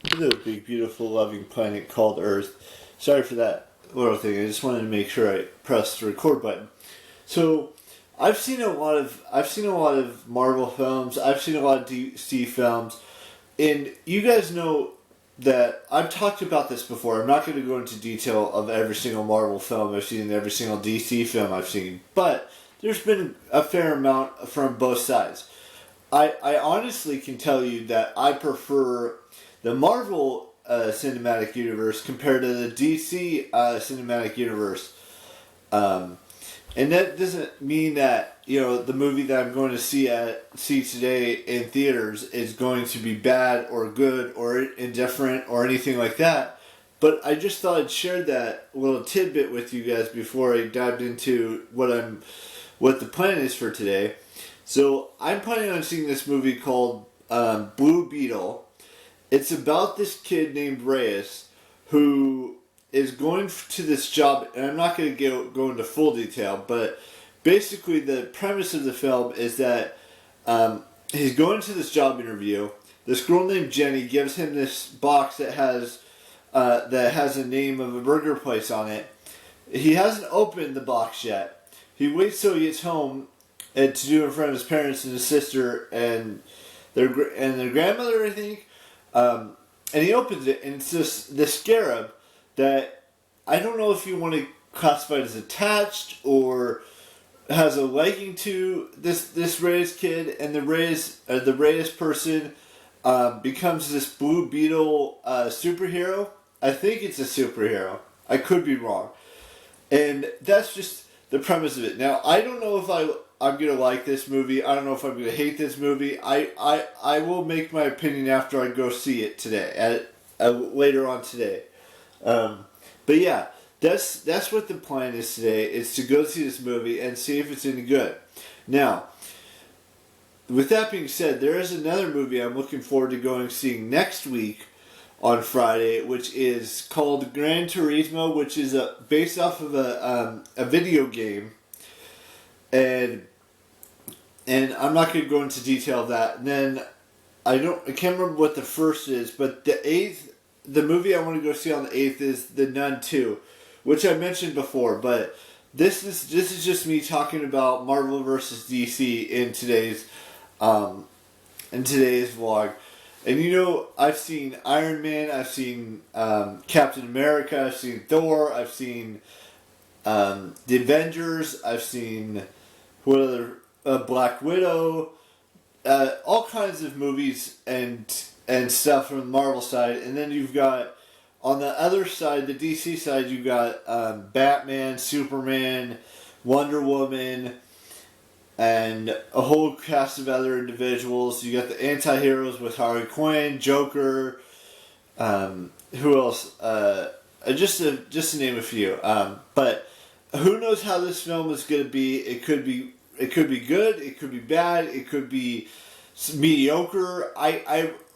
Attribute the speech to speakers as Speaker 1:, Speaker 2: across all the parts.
Speaker 1: The big, beautiful, loving planet called Earth. Sorry for that little thing. I just wanted to make sure I pressed the record button. So, I've seen a lot of Marvel films. I've seen a lot of DC films, and you guys know that I've talked about this before. I'm not going to go into detail of every single Marvel film I've seen, every single DC film I've seen, but there's been a fair amount from both sides. I honestly can tell you that I prefer the Marvel cinematic universe compared to the DC cinematic universe. Um, and that doesn't mean that the movie that I'm going to see today in theaters is going to be bad or good or indifferent or anything like that. But I just thought I'd share that little tidbit with you guys before I dived into what the plan is for today. So I'm planning on seeing this movie called Blue Beetle. It's about this kid named Reyes who is going to this job, and I'm not going to go into full detail, but basically the premise of the film is that he's going to this job interview. This girl named Jenny gives him this box that has a name of a burger place on it. He hasn't opened the box yet. He waits till he gets home and to do it in front of his parents and his sister and their grandmother, I think. And he opens it, and it's this scarab that I don't know if you want to classify it as attached or has a liking to this Reyes kid, and the Reyes person becomes this Blue Beetle superhero. I think it's a superhero. I could be wrong, and that's just the premise of it. Now I don't know if I'm gonna like this movie. I don't know if I'm gonna hate this movie. I will make my opinion after I go see it today, later on today. But yeah, that's what the plan is today. Is to go see this movie and see if it's any good. Now, with that being said, there is another movie I'm looking forward to seeing next week on Friday, which is called Gran Turismo, which is based off of a video game. And I'm not going to go into detail of that. And then I can't remember what the first is, but the movie I want to go see on the 8th is The Nun 2, which I mentioned before. But this is just me talking about Marvel versus DC in today's vlog. And I've seen Iron Man, I've seen Captain America, I've seen Thor, I've seen the Avengers, I've seen what other Black Widow, all kinds of movies and stuff from the Marvel side, and then you've got on the other side, the DC side, you've got Batman, Superman, Wonder Woman, and a whole cast of other individuals. You got the anti-heroes with Harley Quinn, Joker, who else? Just to name a few. But who knows how this film is going to be? It could be good. It could be bad. It could be mediocre.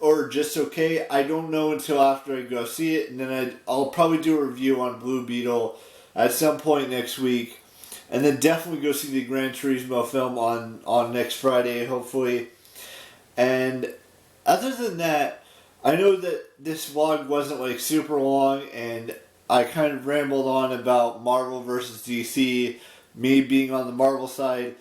Speaker 1: Or just okay. I don't know until after I go see it, and then I'll probably do a review on Blue Beetle at some point next week. And then definitely go see the Gran Turismo film on next Friday, hopefully. And other than that, I know that this vlog wasn't super long, and I kind of rambled on about Marvel versus DC, me being on the Marvel side.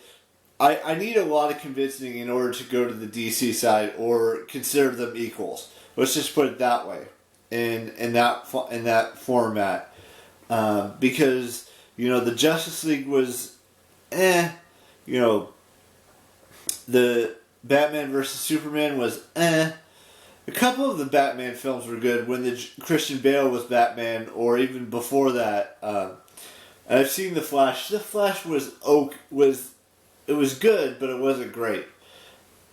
Speaker 1: I need a lot of convincing in order to go to the DC side or consider them equals. Let's just put it that way, in that format, because. The Justice League was, the Batman versus Superman was, A couple of the Batman films were good when Christian Bale was Batman, or even before that. And I've seen The Flash. The Flash was good, but it wasn't great.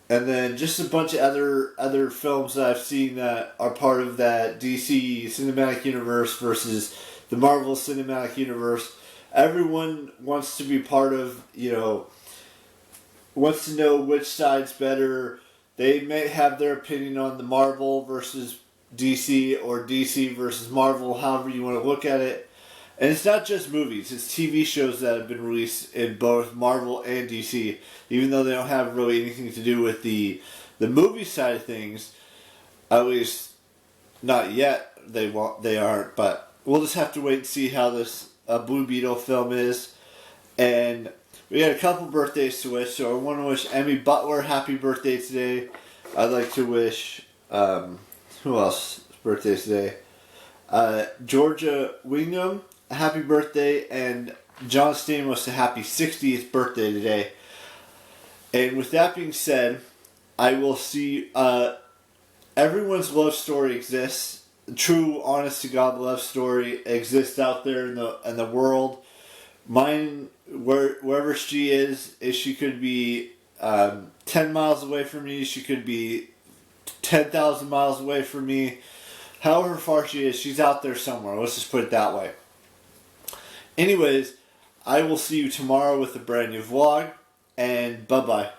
Speaker 1: And then just a bunch of other films that I've seen that are part of that DC cinematic universe versus the Marvel cinematic universe. Everyone wants to be part of, wants to know which side's better. They may have their opinion on the Marvel versus DC or DC versus Marvel, however you want to look at it. And it's not just movies, it's TV shows that have been released in both Marvel and DC, even though they don't have really anything to do with the movie side of things, at least not yet. They aren't, but we'll just have to wait and see how this Blue Beetle film is. And we had a couple birthdays to wish, so I want to wish Emmy Butler happy birthday today. I'd like to wish, who else birthday today? Georgia Wingham a happy birthday, and John Stamos a happy 60th birthday today. And with that being said, I will see, everyone's love story exists. True, honest to God love story exists out there in the world. Mine, wherever she is she could be 10 miles away from me. She could be 10,000 miles away from me. However far she is, she's out there somewhere. Let's just put it that way. Anyways, I will see you tomorrow with a brand new vlog, and bye-bye.